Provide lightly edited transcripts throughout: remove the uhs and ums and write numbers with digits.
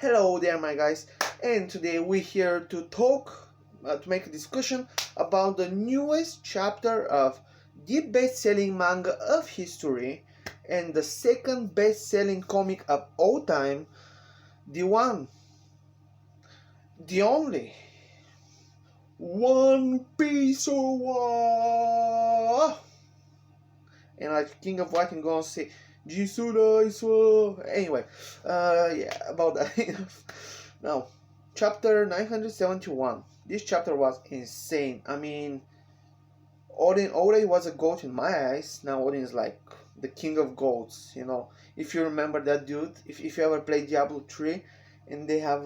Hello there, my guys, and today we're here to talk, to make a discussion about the newest chapter of the best-selling manga of history and the second best-selling comic of all time, the one, the only, One Piece. And like King of White, I'm gonna say Jisura Iswa. Anyway, yeah, about that. Now, chapter 971. This chapter was insane. I mean, Odin already was a goat in my eyes. Now Odin is like the king of goats. If you remember that dude, if you ever played Diablo 3, and they have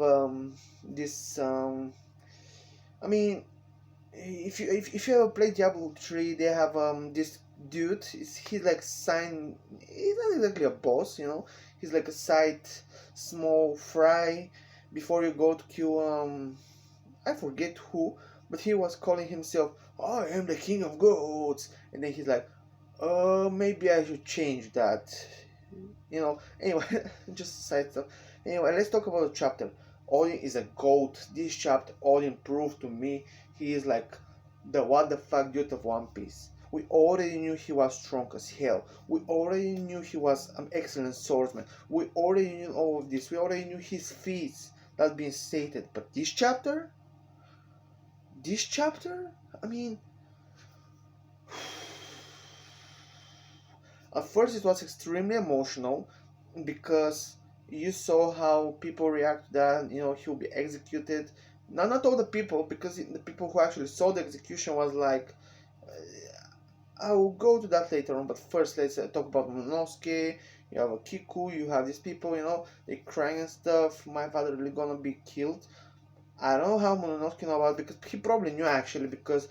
this I mean, if you ever play Diablo 3, they have this dude. He's like sign. He's not exactly a boss. He's like a side small fry before you go to kill I forget who, but he was calling himself, I am the king of goats, and then he's like, maybe I should change that. Anyway, just side stuff. Anyway, let's talk about the chapter. Odin is a goat. This chapter, Odin proved to me he is like the what the fuck dude of One Piece. We already knew he was strong as hell. We already knew he was an excellent swordsman. We already knew all of this. We already knew his feats. That's been stated. But this chapter, I mean, at first it was extremely emotional because you saw how people react to that. He'll be executed. Not all the people, because the people who actually saw the execution was like, I will go to that later on, but first let's talk about Momonosuke. You have a Kiku, you have these people, they crying and stuff. My father really gonna be killed. I don't know how Momonosuke know about it, because he probably knew actually, because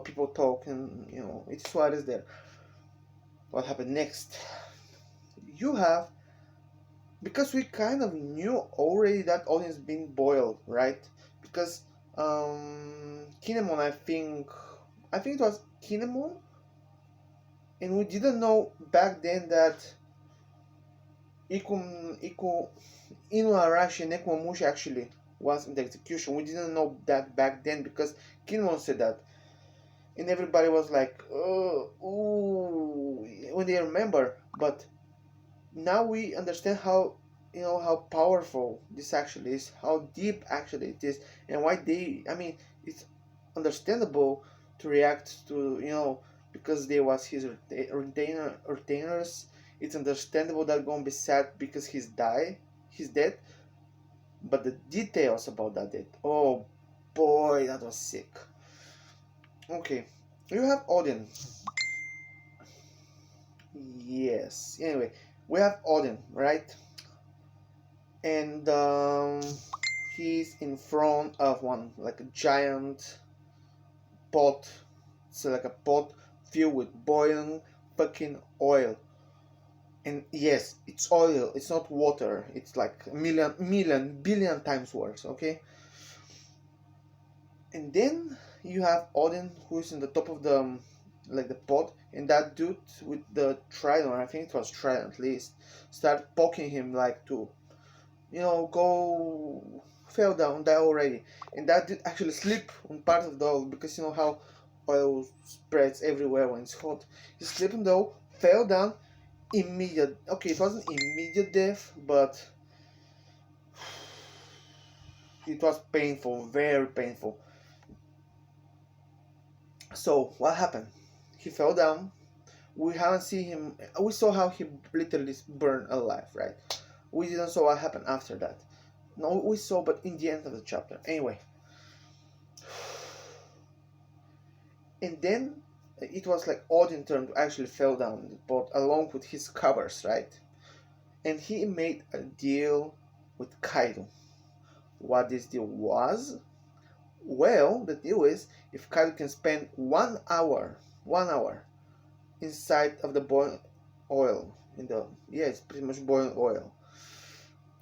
people talk, and it's what is there. What happened next? You have, because we kind of knew already that audience being boiled, right? Because Kinemon, I think it was Kinemon, and we didn't know back then that Inuarashi and Nekomamushi actually was in the execution. We didn't know that back then because Kinemon said that, and everybody was like, ooh, when they remember. But now we understand how powerful this actually is, how deep actually it is, and why it's understandable to react to because they was his retainers. It's understandable that gonna be sad because he's dead, but the details about that death, oh boy, that was sick. Okay, you have Odin. Yes, anyway, we have Odin, right? And he's in front of one, like a giant pot. It's like a pot filled with boiling fucking oil. And yes, it's oil, it's not water. It's like a million, billion times worse, okay? And then you have Odin, who's in the top of the like the pot, and that dude with the trident, I think it was trident at least, start poking him like to go, fell down, die already. And that dude actually slip on part of the oil, because how oil spreads everywhere when it's hot. He slipped on the oil, fell down, immediate. Okay, it wasn't immediate death, but it was painful, very painful. So what happened? He fell down. We haven't seen him. We saw how he literally burned alive, right? We didn't saw what happened after that. No, we saw, but in the end of the chapter. Anyway. And then it was like Odin turn to actually fell down the pot along with his covers, right? And he made a deal with Kaido. What this deal was? Well, the deal is, if Kaido can spend 1 hour inside of the boiling oil, it's pretty much boiling oil,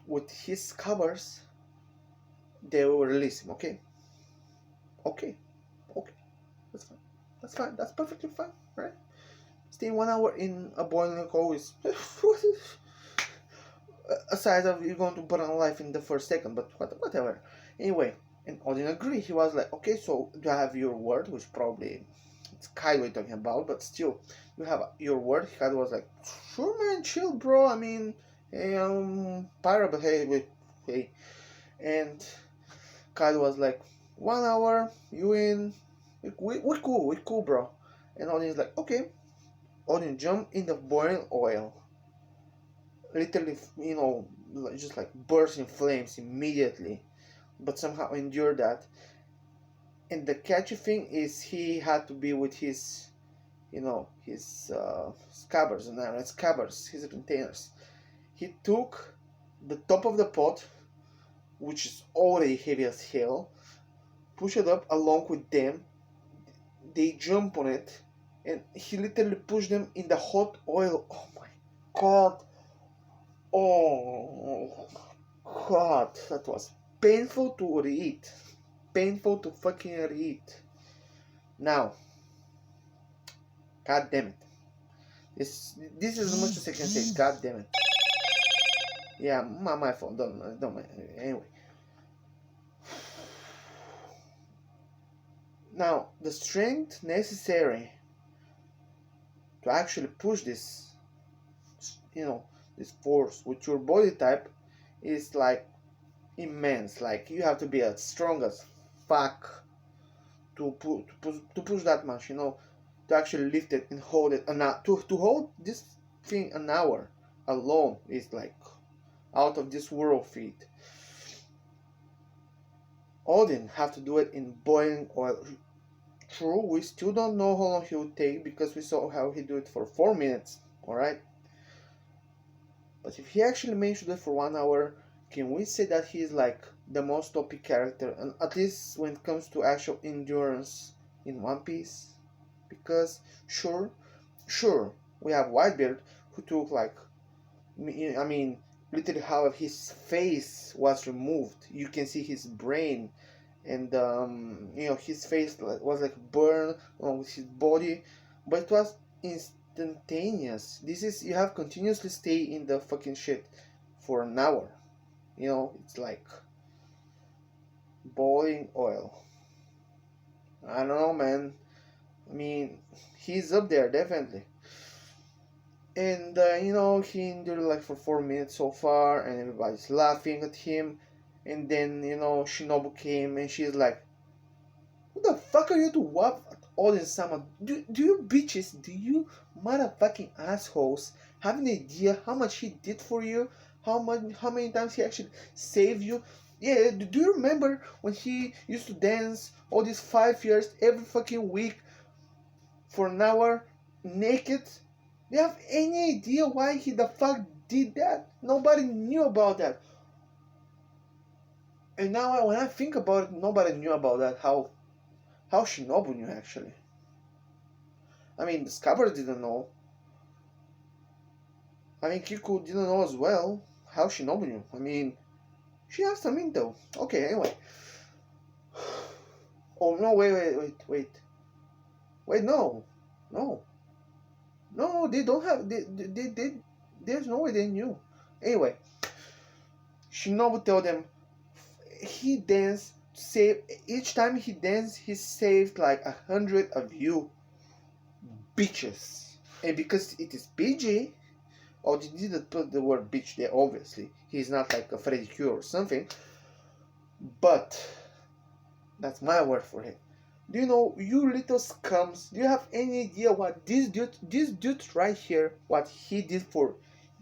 with his covers, they will release him. Okay, that's fine, that's perfectly fine, right? Staying 1 hour in a boiling oil is aside of you're going to burn alive in the first second, but whatever. Anyway, and Odin agreed. He was like, okay, so do I have your word? Which probably it's Kyle we're talking about, but still, you have your word. Kyle was like, sure, man, chill, bro. I mean, hey, pirate, but hey, wait, hey, and Kyle was like, 1 hour, you in? We cool, bro. And Odin's like, okay. Odin jumped in the boiling oil, literally, just like burst in flames immediately, but somehow endured that. And the catchy thing is, he had to be with his, his scabbards and scabbards, his containers. He took the top of the pot, which is already heavy as hell, pushed it up along with them. They jump on it, and he literally pushed them in the hot oil. Oh my god! Oh god, that was painful to read. Painful to fucking read. Now, god damn it. This is as much as I can say. God damn it. Yeah, my fault. Don't mind. Anyway. Now, the strength necessary to actually push this, this force with your body type is like immense. Like, you have to be as strong as fuck to push that much, to actually lift it and hold it. And to hold this thing an hour alone is like out of this world feat. Odin have to do it in boiling oil. True, we still don't know how long he would take because we saw how he do it for 4 minutes, alright? But if he actually managed to do it for 1 hour, can we say that he's like the most OP character, and at least when it comes to actual endurance in One Piece? Because sure, we have Whitebeard who took like, I mean, literally half of his face was removed. You can see his brain, and his face was like burned along with his body, but it was instantaneous. This is, you have continuously stay in the fucking shit for an hour. It's like boiling oil. I don't know, man. I mean, he's up there definitely. And he endured like for 4 minutes so far, and everybody's laughing at him. And then Shinobu came, and she's like, "Who the fuck are you to whoop at Odin-sama? Do you bitches, do you motherfucking assholes have an idea how much he did for you? How many times he actually saved you? Yeah, do you remember when he used to dance all these 5 years every fucking week for an hour naked? Do you have any idea why he the fuck did that? Nobody knew about that. And now when I think about it, nobody knew about that. How Shinobu knew actually. I mean, the Scabber didn't know. I mean, Kiku didn't know as well. How Shinobu knew. I mean, she has some intel. Okay, anyway. Oh no! Wait! No. They don't have. They. There's no way they knew. Anyway, Shinobu told them he danced. Each time he danced, he saved like 100 of you bitches. And because it is BG, or they didn't put the word bitch there, obviously. He's not like a Freddy Q or something. But that's my word for him. Do you know, you little scums, do you have any idea what this dude right here, what he did for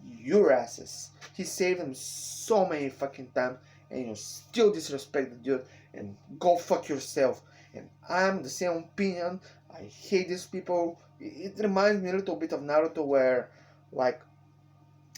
your asses? He saved them so many fucking times, and you still disrespect the dude, and go fuck yourself. And I'm the same opinion. I hate these people. It reminds me a little bit of Naruto, where like,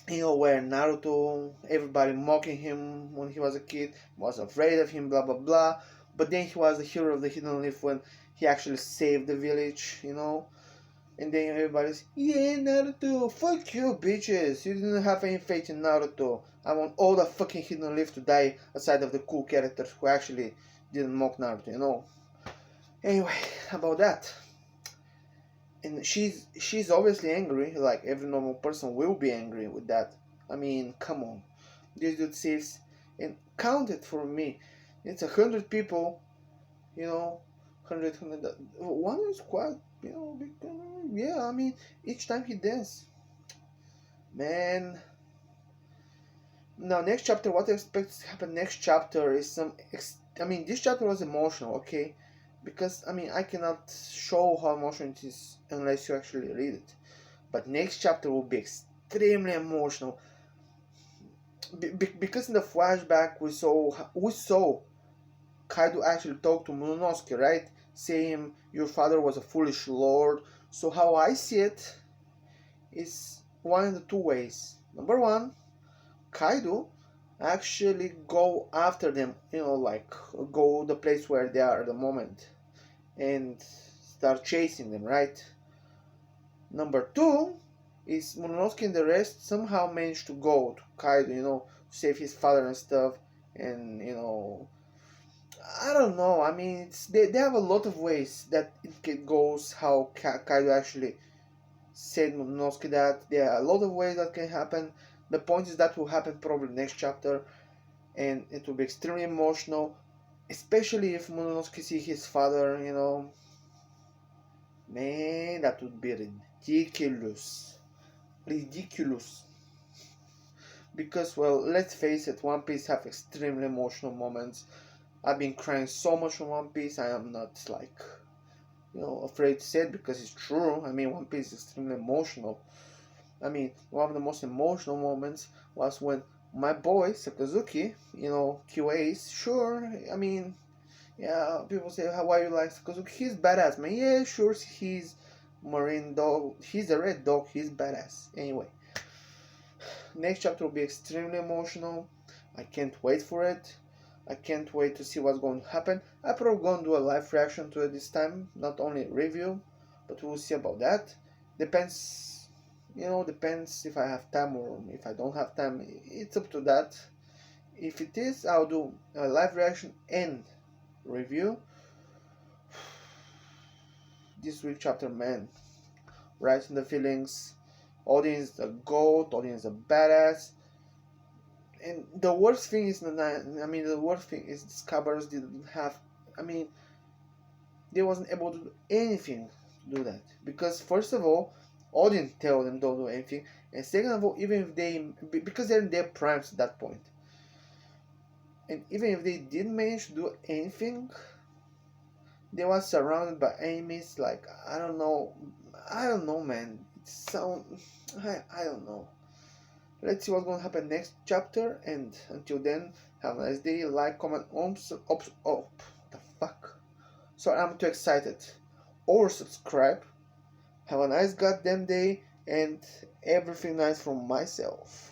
where Naruto, everybody mocking him when he was a kid, was afraid of him, blah blah blah. But then he was the hero of the Hidden Leaf when he actually saved the village, And then everybody's, yeah, Naruto, fuck you, bitches. You didn't have any faith in Naruto. I want all the fucking Hidden Leaf to die aside of the cool characters who actually didn't mock Naruto, Anyway, about that. And she's obviously angry, like every normal person will be angry with that. I mean, come on. this dude saves and counted for me. It's 100 people, you know, 100. One is quite, yeah. I mean, each time he dances, man. Now, next chapter, what I expect to happen next chapter is I mean, this chapter was emotional, okay? Because, I mean, I cannot show how emotional it is unless you actually read it. But next chapter will be extremely emotional. Because in the flashback, we saw Kaido actually talk to Momonosuke, right? Saying, your father was a foolish lord. So how I see it is one of the two ways. Number one, Kaido actually go after them, like go the place where they are at the moment and start chasing them, right? Number two is Momonosuke and the rest somehow managed to go to Kaido, save his father and stuff, and I don't know. I mean, they have a lot of ways that it goes how Kaido actually said Momonosuke that. There are a lot of ways that can happen. The point is that will happen probably next chapter, and it will be extremely emotional, especially if Momonosuke see his father. Man, that would be ridiculous, ridiculous. Because, well, let's face it, One Piece have extremely emotional moments. I've been crying so much on One Piece. I am not like, afraid to say it because it's true. I mean, One Piece is extremely emotional. I mean, one of the most emotional moments was when my boy Sakazuki, QAs. Sure, I mean, yeah, people say, how are you like Sakazuki? He's badass, man. Yeah, sure, he's marine dog. He's a red dog. He's badass. Anyway, next chapter will be extremely emotional. I can't wait for it. I can't wait to see what's going to happen. I'm probably going to do a live reaction to it this time, not only a review, but we'll see about that. Depends, depends if I have time or if I don't have time. It's up to that. If it is, I'll do a live reaction and review. This week chapter, man, right in the feelings. Oden is a goat. Oden is a badass. And the worst thing is the worst thing is the Scabbers didn't have. I mean, they wasn't able to do anything to do that because first of all, Odin tell them don't do anything, and second of all, even if they because they're in their primes at that point, and even if they didn't manage to do anything, they was surrounded by enemies. Like I don't know, man. I don't know. Let's see what's gonna happen next chapter, and until then, have a nice day. Like, comment, the fuck. Sorry, I'm too excited. Or subscribe. Have a nice goddamn day and everything nice from myself.